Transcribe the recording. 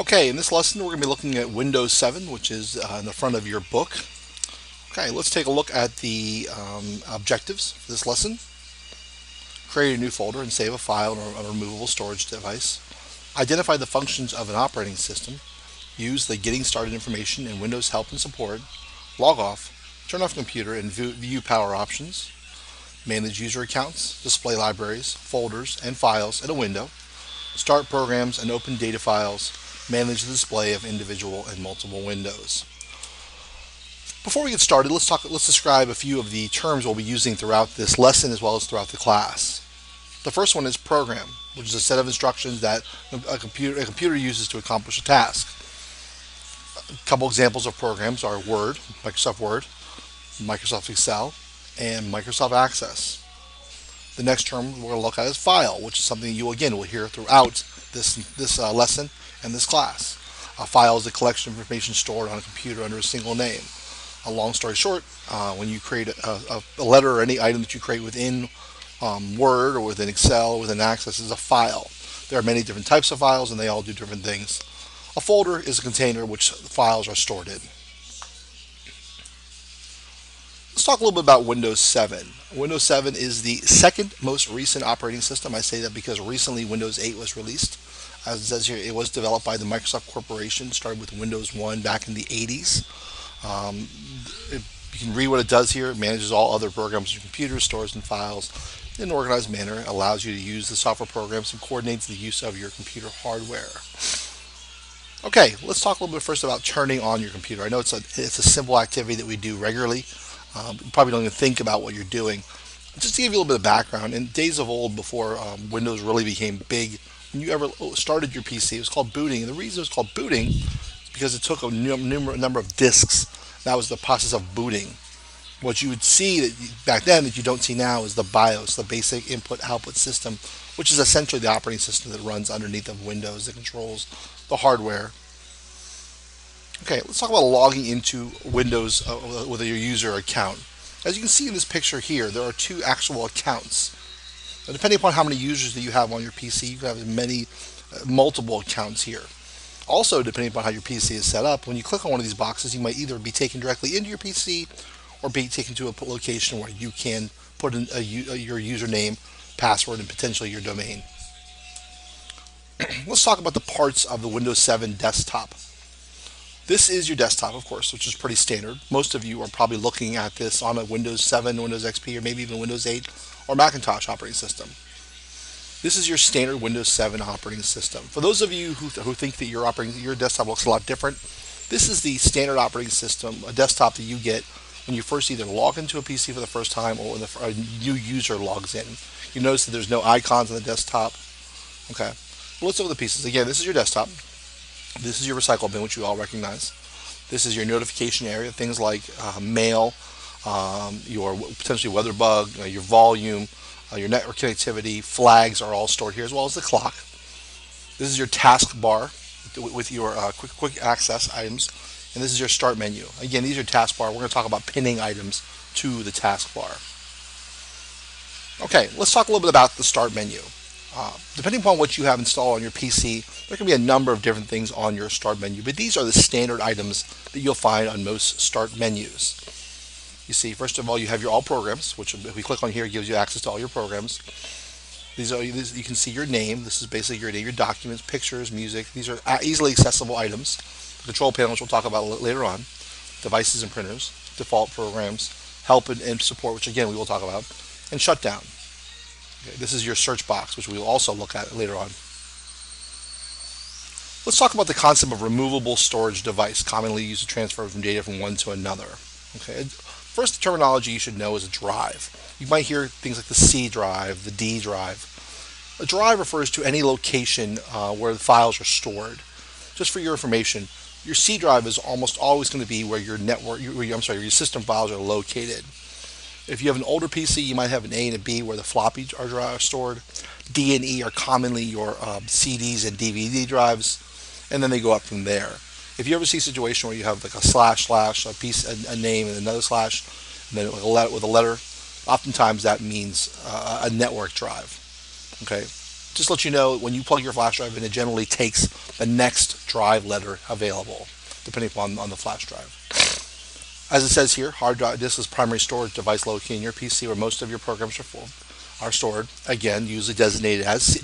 Okay, in this lesson we're going to be looking at Windows 7, which is in the front of your book. Okay, let's take a look at the objectives for this lesson. Create a new folder and save a file on a removable storage device. Identify the functions of an operating system. Use the Getting Started information in Windows Help and Support. Log off. Turn off the computer and view power options. Manage user accounts, display libraries, folders, and files in a window. Start programs and open data files. Manage the display of individual and multiple windows. Before we get started, let's describe a few of the terms we'll be using throughout this lesson as well as throughout the class. The first one is program, which is a set of instructions that a computer uses to accomplish a task. A couple examples of programs are Word, Microsoft Excel, and Microsoft Access. The next term we're going to look at is file, which is something you again will hear throughout this lesson and this class. A file is a collection of information stored on a computer under a single name. A long story short, when you create a letter or any item that you create within Word or within Excel or within Access is a file. There are many different types of files and they all do different things. A folder is a container which files are stored in. Let's talk a little bit about Windows 7. Windows 7 is the second most recent operating system. I say that because recently Windows 8 was released. As it says here, it was developed by the Microsoft Corporation, started with Windows 1 back in the 80s. You can read what it does here. It manages all other programs on your computer, stores and files in an organized manner, allows you to use the software programs, and coordinates the use of your computer hardware. Okay, let's talk a little bit first about turning on your computer. I know it's a simple activity that we do regularly. You probably don't even think about what you're doing. Just to give you a little bit of background, in days of old, before Windows really became big, when you ever started your PC, it was called booting. And the reason it was called booting is because it took a number of disks. That was the process of booting. What you would see back then that you don't see now is the BIOS, the basic input-output system, which is essentially the operating system that runs underneath of Windows that controls the hardware. Okay, let's talk about logging into Windows with your user account. As you can see in this picture here, there are two actual accounts. Now, depending upon how many users that you have on your PC, you can have multiple accounts here. Also, depending upon how your PC is set up, when you click on one of these boxes, you might either be taken directly into your PC or be taken to a location where you can put in your username, password, and potentially your domain. Let's talk about the parts of the Windows 7 desktop. This is your desktop, of course, which is pretty standard. Most of you are probably looking at this on a Windows 7, Windows XP, or maybe even Windows 8 or Macintosh operating system. This is your standard Windows 7 operating system. For those of you who think that your desktop looks a lot different, this is the standard operating system, a desktop that you get when you first either log into a PC for the first time or when a new user logs in. You notice that there's no icons on the desktop. Okay, well, let's look at the pieces. Again, this is your desktop. This is your recycle bin, which you all recognize. This is your notification area, things like mail, your potentially weather bug, your volume, your network connectivity, flags are all stored here, as well as the clock. This is your task bar with your quick access items, and this is your start menu. Again, these are task bar. We're going to talk about pinning items to the task bar. Okay, let's talk a little bit about the start menu. Depending upon what you have installed on your PC, there can be a number of different things on your start menu, but these are the standard items that you'll find on most start menus. You see, first of all, you have your all programs, which if we click on here, it gives you access to all your programs. You can see your name. This is basically your name, your documents, pictures, music. These are easily accessible items. The control panels we'll talk about later on. Devices and printers, default programs, help and support, which again we will talk about, and shutdown. Okay, this is your search box, which we will also look at later on. Let's talk about the concept of removable storage device, commonly used to transfer from data from one to another. Okay, first, the terminology you should know is a drive. You might hear things like the C drive, the D drive. A drive refers to any location where the files are stored. Just for your information, your C drive is almost always going to be where your your system files are located. If you have an older PC, you might have an A and a B where the floppies are stored. D and E are commonly your CDs and DVD drives, and then they go up from there. If you ever see a situation where you have like a slash, a name, and another slash, and then with a letter, oftentimes that means a network drive. Okay. Just to let you know, when you plug your flash drive in, it generally takes the next drive letter available, depending upon on the flash drive. As it says here, hard drive disk is primary storage device located in your PC where most of your programs are stored. Again, usually designated as